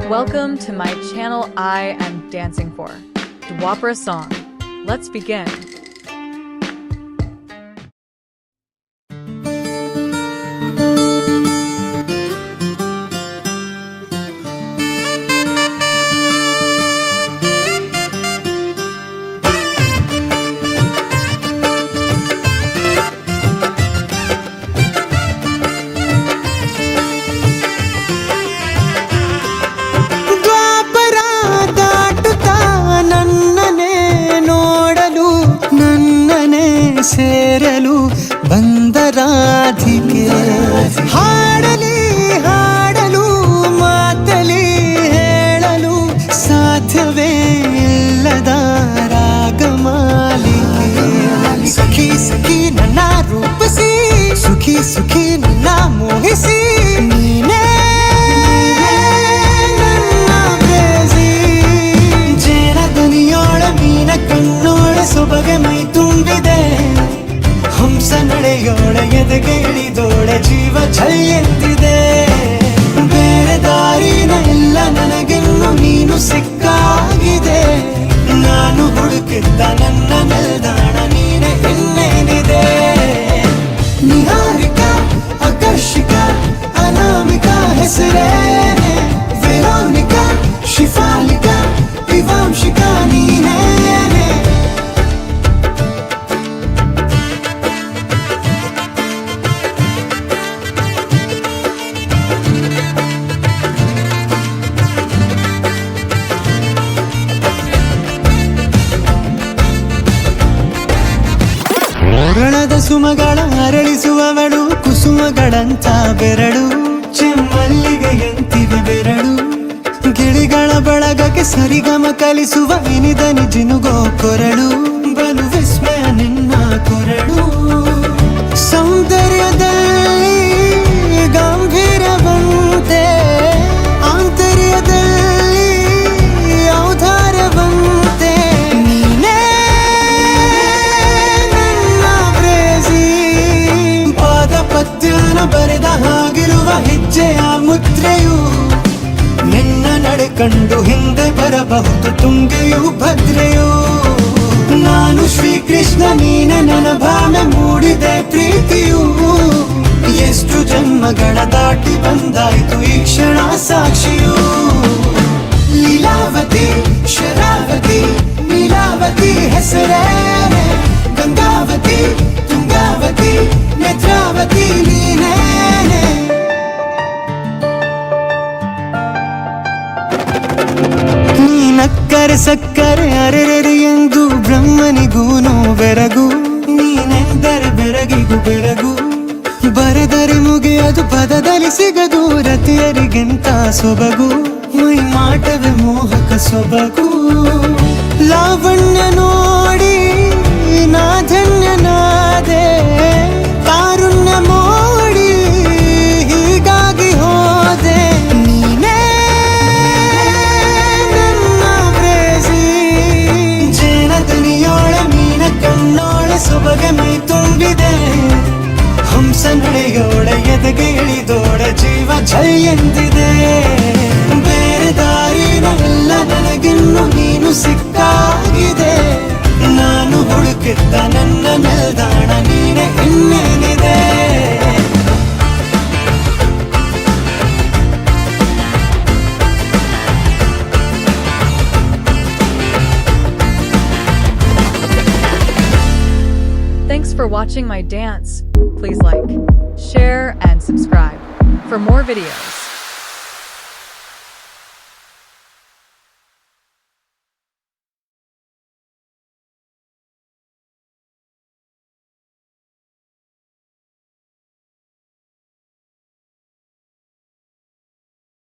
Welcome to my channel. I am dancing for Dwapara song. Let's begin. ಸೇರಲು ಬಂದ ರಾಧಿಕೆ ಹಾಡಲಿ ಹಾಡಲು ಮಾತಲಿ ಹೇಳಲು ಸಾಧ್ಯವೇ ಇಲ್ಲದ ರಾಗಮಾಲಿಕೆ ಸಖಿ ಸಖಿ ನನ್ನ ರೂಪಿಸಿ ಸುಖಿ ಸುಖಿ ನನ್ನ ಮೋಹಿಸಿ ನೀನೇ ನನ್ನ ಪ್ರೇಸಿ ಜೇನ ದನಿಯೋಳ ಮೀನ ಕಣ್ಣೋಳ ಸೊಬಗೆ ಮೈ ತುಂಬಿದೆ ಹಂಸ ನಡೆಯೋಳ ಎದೆಗೆ ಇಳಿದೋಳ ಜೀವ ಛಲ್ಲೆಂದಿದೆ ಬೇರೆ ದಾರಿನ ಇಲ್ಲ ನನಗಿನ್ನು ನೀನು ಸಿಕ್ಕಾಗಿದೆ ನಾನು ಹುಡುಕಿದ್ದ ನನ್ನ ನಿಲ್ದಾಣ ನೀನೆ ಇನ್ನೇನಿದೆ ನಿಹಾರಿಕ ಆಕರ್ಷಿಕ ಅನಾಮಿಕ ಹೆಸರೇನೆ ವೆರೋನಿಕಾ ಶಿಫಾಲಿಕ ವಿವಾಂಶಿಕ ನೀನೇನೆ ಮರಣದ ಸುಮಗಳ ಅರಳಿಸುವವಳು ಕುಸುಮಗಳಂತ ಬೆರಳು ಚೆಮ್ಮಲ್ಲಿಗೆಯಂತಿವೆ ಬೆರಳು ಗಿಳಿಗಳ ಬಳಗಕ್ಕೆ ಸರಿಗಮ ಕಲಿಸುವ ಇನಿದನಿ ಜಿನುಗೋ ಕೊರಳು ಬಲು ವಿಸ್ಮಯ ನಿನ್ನ ಕೊರಳು ಸೌಂದರ್ಯದಲ್ಲಿ ಗಂಭೀರವಂತೆ ಆಂತರ್ಯದಲ್ಲಿ ಔದಾರ್ಯವಂತೆ ನೀನೇ ಪದ್ಯನ ಬರೆದ ಹಾಗಿರುವ ಹೆಜ್ಜೆಯ ಮುದ್ರೆಯು ನಿನ್ನ ನಡೆ ಕಂಡು ಹಿಂದೆ ಬರಬಹುದು ತುಂಗೆಯು ಭದ್ರೆಯು ನಾನು ಶ್ರೀಕೃಷ್ಣ ನೀನೆ ನನ್ನ ಭಾವನೆ ಮೂಡಿದೆ ಪ್ರೀತಿಯು ಎಷ್ಟು ಜನ್ಮಗಳ ದಾಟಿ ಬಂದಾಯ್ತು ಈ ಕ್ಷಣ ಸಾಕ್ಷಿಯು ಲೀಲಾವತಿ ಶರಾವತಿ ನೀಲಾವತಿ ಹೆಸರೇನೆ ಗಂಗಾವತಿ ತುಂಗಾವತಿ ನೇತ್ರಾವತಿ ನೀನೇನೆ ನೀನಕ್ಕರೆ ಸಕ್ಕರೆ ಅರೆರೆರೆ ಎಂದು ಬ್ರಹ್ಮನಿಗೂನು ಬೆರಗು ನೀನೆಂದರೆ ಬೆರಗಿಗೂ ಬೆರಗು ಬರೆದರೆ ಮುಗಿಯದು ಪದದಲ್ಲಿ ಸಿಗದು ರತಿಯರಿಗೆಂತ ಸೊಬಗು ಮೈ ಮಾಟವೇ ಮೋಹಕ ಸೊಬಗು ಲಾವಣ್ಯ ನೋಡಿ ನಾ ಧನ್ಯನಾದೆ ಕಾರುಣ್ಯ ಮೋಡಿ ಹೀಗಾಗಿ ಹೋದೆ ನೀನೇ ನನ್ನ ಪ್ರೇಸಿ ಜೇನ ದನಿಯೋಳ ಮೀನ ಕಣ್ಣೋಳ ಸೊಬಗೆ ಮೈ ತುಂಬಿದೆ ಹಂಸ ನಡೆಯೋಳ ಎದೆಗೆ ಇಳಿದೋಳ ಜೀವ ಛಲ್ಲೆಂದಿದೆ ಬೇರೆ ದಾರಿನ ಇಲ್ಲ ನನಗಿನ್ನು ನೀನು ಸಿಕ್ಕಾಗಿದೆ ನಾನು ಹುಡುಕಿದ್ದ ನನ್ನ ನಿಲ್ದಾಣ ನೀನೆ ಇನ್ನೇನಿದೆ Thanks for watching my dance. Please like, share, and subscribe for more videos.